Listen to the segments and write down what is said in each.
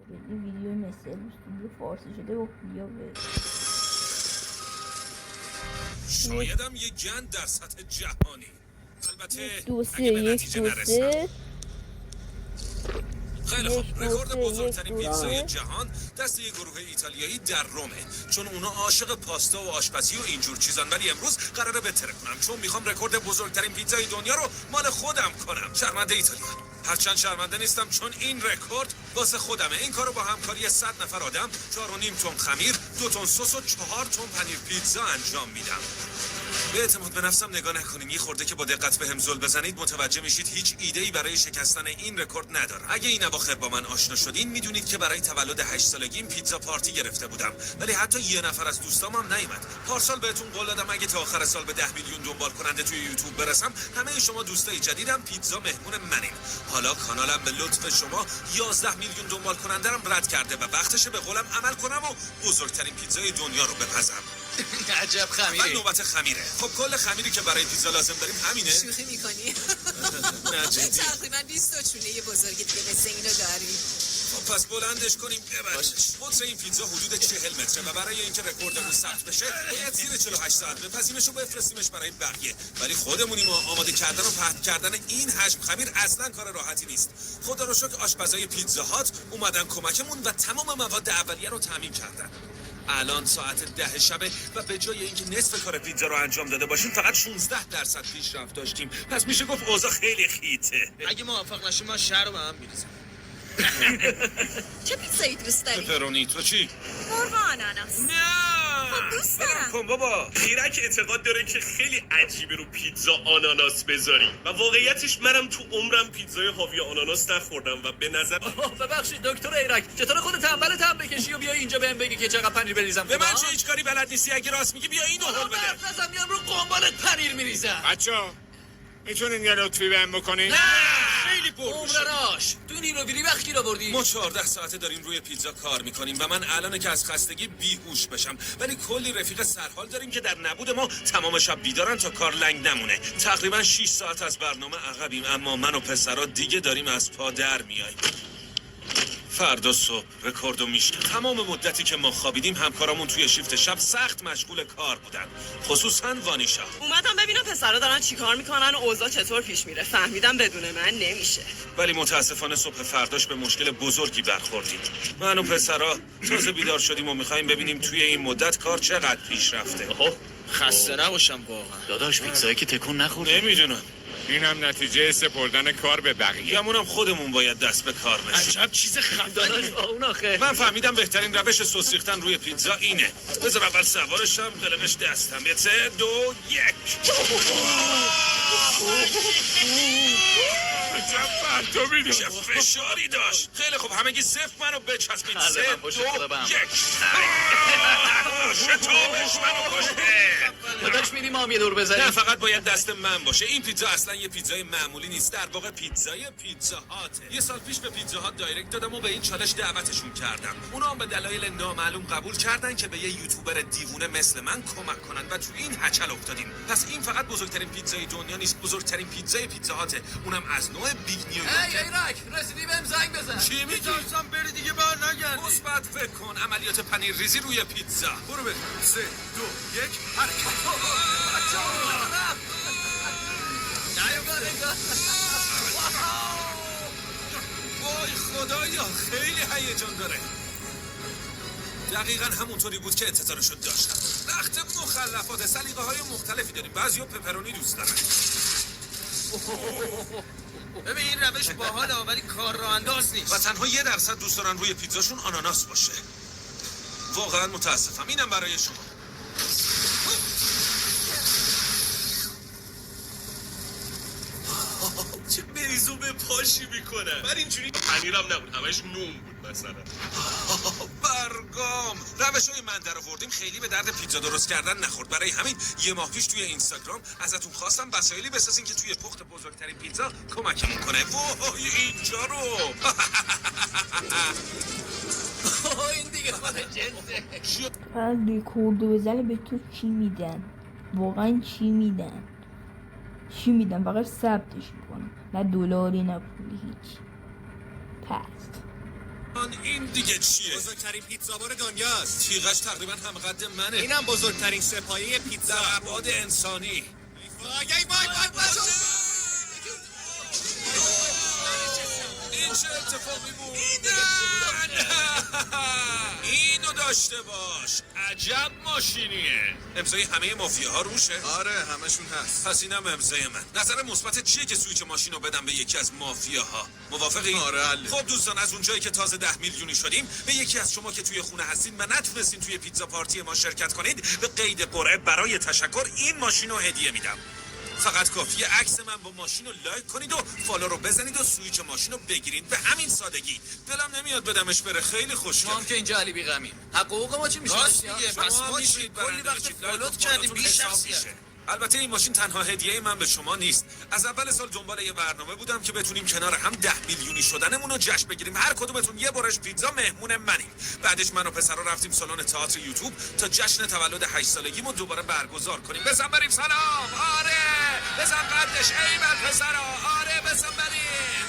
این ویدیو مثل ویدیو فارسی شده و بیا به شایدم یه گند در سطح جهانی. البته دوسه یک دوسه خیلی خوب، رکورد بزرگترین پیتزای جهان دست یه گروه ایتالیایی در رومه، چون اونا عاشق پاستا و آشپزی و اینجور چیزان. ولی امروز قراره بهتره کنم، چون میخوام رکورد بزرگترین پیتزای دنیا رو مال خودم کنم. شرمنده ایتالیا. هرچند شرمنده نیستم چون این رکورد واسه خودمه. این کارو با همکاری 100 نفر آدم، 4.5 تن خمیر، 2 تن سس و 4 تن پنیر پیتزا انجام میدم. به اعتماد به نفسم نگاه نکنین. یه خورده که با دقت بهم زل بزنید متوجه میشید هیچ ایده‌ای برای شکستن این رکورد ندارم. اگه این اواخر با من آشنا شدین میدونید که برای تولد 8 سالگیم پیتزا پارتی گرفته بودم، ولی حتی یه نفر از دوستامم نیومد. پارسال بهتون قول دادم اگه تا آخر سال به 10 میلیون دنبال کننده توی یوتیوب برسم همه شما دوستای جدیدم پیتزا مهمون منین. حالا کانالم به لطف شما 11 میلیون دنبال کننده رم رد کرده و وقتشه به قولم عمل کنم و بزرگترین پیتزای دنیا رو بپزم. عجب خمیری. نوبت خمیره. خب کل خمیری که برای پیتزا لازم داریم همینه. شوخی میکنی؟ نه جدی. تقریبا 20 تا چونه بزرگ دیگه مثل اینو داری. خب پس بلندش کنیم ببرش. قطر این پیتزا حدود 40 متره و برای اینکه رکوردمون ثبت بشه باید زیر 48 ساعت بپزیمش و بفرستیمش برای بقیه. ولی خودمونیم و آماده کردن و پهن کردن این حجم خمیر اصلا کار راحتی نیست. خدا رو شکر آشپزای پیتزا هات اومدن کمکمون و تمام مواد اولیه رو تامین کردن. الان ساعت 10 شبه و به جای اینکه نصف کار پیتزا رو انجام داده باشیم فقط 16% پیشرفت داشتیم. پس میشه گفت اوضاع خیلی خیته. اگه موفق نشیم من شهر رو به هم میریزم. چه پیتزایی دوست داری؟ پپرونی. تو چی؟ مرغ آناناس. نه خب دوست دارم. کن بابا. خیرک اعتقاد داره که خیلی عجیبه رو پیتزا آناناس بذاری و واقعیتش منم تو عمرم پیتزای حاوی آناناس نخوردم و به نظر ببخشید دکتر ایرک، چطور خودت تنبلت هم بکشی و بیای اینجا بهم بگی که چقدر پنیر بریزم؟ به من چه هیچ کاری بلد نیستی. اگه راست میگی بیا اینو هول بده. نزن میام رو قنبالت پنیر میریزم. بچه‌ها میتونین یه لطفی بهم بکنین؟ خیلی پرروشی. عمرناش تو این رو بیری وقت کی رو بردی؟ ما 14 ساعته داریم روی پیتزا کار میکنیم و من الانه که از خستگی بیهوش بشم، ولی کلی رفیق سرحال داریم که در نبود ما تمام شب بیدارن تا کار لنگ نمونه. تقریبا 6 ساعت از برنامه عقبیم، اما من و پسرا دیگه داریم از پا در میاییم. فردا صبح رکوردو میشکنیم. تمام مدتی که ما خوابیدیم همکارامون توی شیفت شب سخت مشغول کار بودن، خصوصا وانیشا. اومدم ببینم پسرا دارن چیکار میکنن و اوضاع چطور پیش میره. فهمیدم بدون من نمیشه. ولی متاسفانه صبح فرداش به مشکل بزرگی برخوردیم. من و پسرا تازه بیدار شدیم و میخوایم ببینیم توی این مدت کار چقدر پیش رفته. خسته نباشم واقعا. داداش پیتزایی که تکون نخورده. نمیدونم. اینم نتیجه سپردن کار به بقیه. گمونم خودمون باید دست به کار بشیم. عجب چیز داداش خفنی. با اون آخه. من فهمیدم بهترین روش سس ریختن روی پیتزا اینه. بذار اول سوارشم، قلمش دستم. 3 2 1. عجب پرتوی چه فشاری داشت. خیلی خوب همگی صفر منو بچسبید. 3 من 2 پشت خودم. 1. شتابش منو کشته. داداش میریم ما هم یه دور بزنیم. نه فقط باید دست من باشه. این پیتزا اصلا یه پیتزای معمولی نیست، در واقع پیتزای پیتزا هاته. یه سال پیش به پیتزا هات دایرکت دادم و به این چالش دعوتشون کردم. اونا هم به دلایل نامعلوم قبول کردن که به یه یوتیوبر دیوونه مثل من کمک کنن و تو این هچل افتادیم. پس این فقط بزرگترین پیتزای دنیا نیست، بزرگترین پیتزای پیتزا هاته، اونم از نوع بیگ نیویورک. ای ایرک رسیدی بهم زنگ بزن. چی میگی؟ میتونستم بری دیگه بر نگردی. مثبت فکر کن. عملیات پنیر ریزی روی پیتزا. برو بریم. 3 2 1 حرکت. وای خدایا خیلی هیجان داره. دقیقا همونطوری بود که انتظارشو داشتم. وقت مخلفات سلیقه های مختلفی داریم. بعضیا پپرونی دوست دارن. ببین این روش باحاله ولی کار راه انداز نیست. و تنها 1% دوست دارن روی پیتزاشون آناناس باشه. واقعا متاسفم. اینم برای شما. چه بیزو به پاشی میکنه. من اینجوری پنیرم نبود، همش نون بود مثلا. برگام. روش‌های من در آوردیم خیلی به درد پیتزا درست کردن نخورد. برای همین یه ماه پیش توی اینستاگرام ازتون خواستم وسایلی بسازین که توی پخت بزرگترین پیتزا کمکمون کنه. وای اینجا رو. این دیگه خود جنسه. هر رکوردو بزنه به تو چی میدن؟ واقعا چی میدن؟ چی میدن؟ فقط ثبتش میکنم. نه دلاری نه پولی هیچ. پس این دیگه چیه؟ بزرگترین پیتزا بار دنیاست. تیغش تقریبا هم قد منه. اینم بزرگترین سپایه پیتزا. در ابعاد انسانی. این چه اتفاقی بود؟ اینو داشته باش. عجب ماشینیه. امضای همه مافیاها روشه؟ آره همشون هست. پس اینم امضای من. نظر مثبت چیه که سویچ ماشین رو بدم به یکی از مافیاها؟ موافقی؟ آره حله. خب دوستان، از اونجایی که تازه 10 میلیونی شدیم، به یکی از شما که توی خونه هستین و نتونستین توی پیتزا پارتی ما شرکت کنید، به قید قرعه برای تشکر این ماشین رو هدیه میدم. فقط کافیه عکس من با ماشین رو لایک کنید و فالو رو بزنید و سویچ ماشین رو بگیرید. به همین سادگی. دلم نمیاد بدمش بره، خیلی خوشگله. ما هم که اینجا علی بیغمیم. حقوق ما چی میشه؟ راست میگه. پس ما میشید کلی وقت فالوت کردیم بی شخصیت. البته این ماشین تنها هدیه من به شما نیست. از اول سال دنبال یه برنامه بودم که بتونیم کنار هم 10 میلیونی شدنمون رو جشن بگیریم. هر کدومتون یه برش پیتزا مهمون منیم. بعدش من و پسرا رفتیم سالن تئاتر یوتیوب تا جشن تولد 8 سالگیمو دوباره برگزار کنیم. بزن بریم. سلام. آره بزن قدش. ایول پسرا. آره بزن بریم.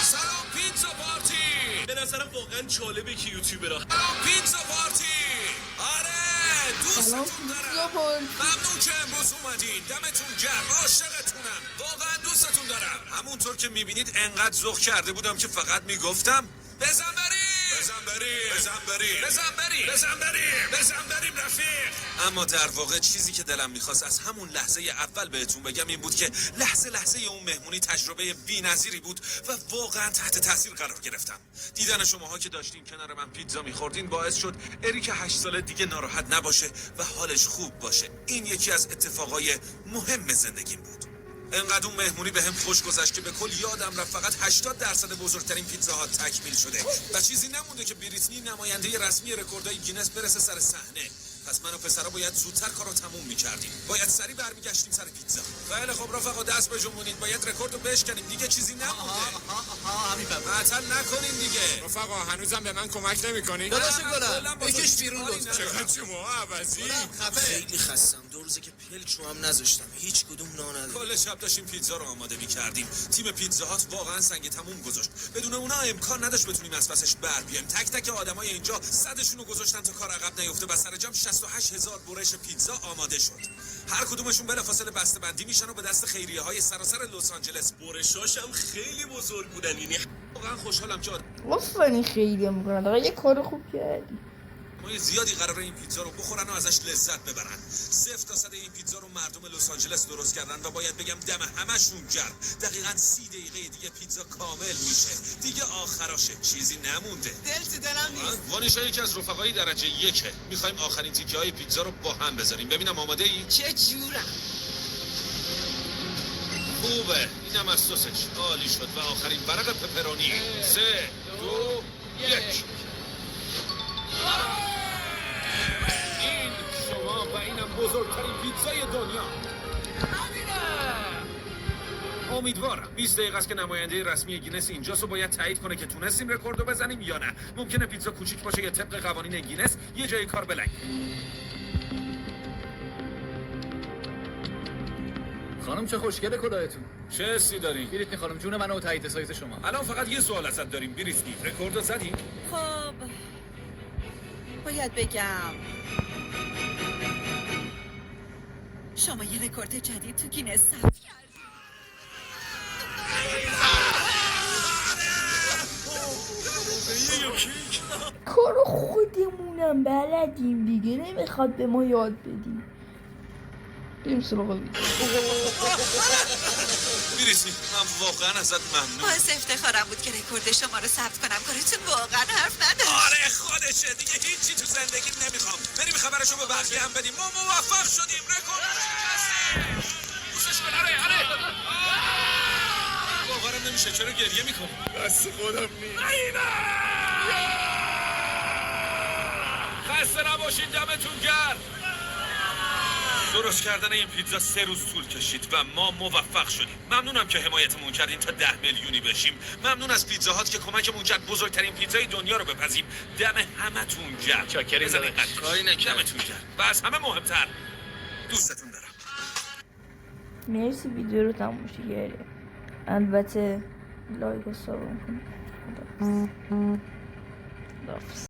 سلام پیتزا پارتی. به نظرم واقعا جالبه که یوتیوبرها سلام پیتزا پارتی. آره دوستتون دارم. ممنون که امروز اومدین. دمتون گرم. عاشقتونم. واقعا دوستتون دارم. همونطور که میبینید انقدر ذوق کرده بودم که فقط میگفتم بزن بریم. بزن بریم. بزن بریم. بزن بریم. بزن بریم. بزن بریم رفیق. اما در واقع چیزی که دلم میخواست از همون لحظه اول بهتون بگم این بود که لحظه اون مهمونی تجربه بی‌نظیری بود و واقعا تحت تاثیر قرار گرفتم. دیدن شماها که داشتیم کنار من پیتزا میخوردین باعث شد اریک 8 ساله دیگه ناراحت نباشه و حالش خوب باشه. این یکی از اتفاقای مهم زندگیم بود. انقدر اون مهمونی به هم خوش گذشت که به کل یادم رفت فقط 80% بزرگترین پیتزاها تکمیل شده و چیزی نمونده که بریتنی نماینده رسمی رکوردهای گینس برسه سر صحنه. پس من و پسرا باید زودتر کارو تموم می‌کردیم. باید سریع برمیگشتیم سر پیتزا. خیلی خب رفقا دست بجنبونید. باید رکوردو بشکنیم. دیگه چیزی نمونده. همین بابا. معطل نکنین دیگه. رفقا هنوزم به من کمک نمی‌کنی؟ داداش گلم بکش بیرون لطفا. چقدر شما عوضی؟ خیلی خستم. 2 روزه که پلک رو هم نذاشتم. هیچ کدوم نانه. کل شب داشتیم پیتزا رو آماده می‌کردیم. تیم پیتزا هات واقعا سنگ تموم گذاشت. بدون اونا امکان نداشت بتونیم از پسش بر بیایم. تک تک آدمای اینجا صدشون رو گذاشتن تا کار عقب نیفته و سر جام 68000 برش پیتزا آماده شد. هر کدومشون بلافاصله بسته‌بندی میشن و به دست خیریه‌های سراسر لس آنجلس. برشاش هم خیلی بزرگ بودن. یعنی واقعا خوشحالم که آفرین خیلی میکنن. آقا یه کار خوب کردی. آدمای زیادی قراره این پیتزا رو بخورن و ازش لذت ببرن. 0 تا 100 این پیتزا رو مردم لس آنجلس درست کردن و باید بگم دم همشون گرم. دقیقاً 30 دقیقه دیگه پیتزا کامل میشه. دیگه آخراشه. چیزی نمونده. دل تو دلم نیست. وانیشا یکی از رفقای درجه 1. میخوایم آخرین تیکه های پیتزا رو با هم بذاریم. ببینم آماده ای؟ چه جورم. خوبه. اینم از سسش. عالی شد و آخرین ورق پپرونی. 3 2 1. این شما و اینم بزرگترین پیتزای دنیا. امیدوارم 20 دقیقه است که نماینده رسمی گینس اینجاست و باید تایید کنه که تونستیم رکوردو بزنیم یا نه. ممکنه پیتزا کوچیک باشه یا طبق قوانین گینس یه جای کار بلنگ. خانم چه خوشگله کلاهتون. چه حسی دارین؟ بریتنی خانم جون منو و تایید سایز شما. الان فقط یه سوال ازت داریم بریتنی. رکوردو زدیم؟ خب باید بگم شما یه رکورد جدید تو گینس ثبت کردید. کارو خودمونم بلدیم دیگه. نمیخواد به ما یاد بدیم. بریم سراغ بریتنی من واقعا ازت ممنون. باعث افتخارم بود که رکورد شما رو ثبت کنم. کارتون واقعا حرف نداره. آره خودشه دیگه. هیچی تو زندگی نمیخوام. بریم خبرشو به بقیه هم بدیم. ما موفق شدیم. رکورد شکستیم. دوستش کن. آره باورم نمیشه. چرا گریه میکنی؟ دست خودم نیست. خسته نباشین. دمتون گرم. درست کردن این پیتزا 3 روز طول کشید و ما موفق شدیم. ممنونم که حمایتمون کردین تا 10 میلیونی بشیم. ممنون از پیتزا هات که کمکمون کرد بزرگترین پیتزای دنیا رو بپزیم. دم همتون گرم. چاکریم داداش. کاری نکردم. دمتون گرم. و از همه مهمتر دوستتون دارم. مرسی ویدیو رو تماشا کردیم. البته لایک و سابون کنید. خداحافظ.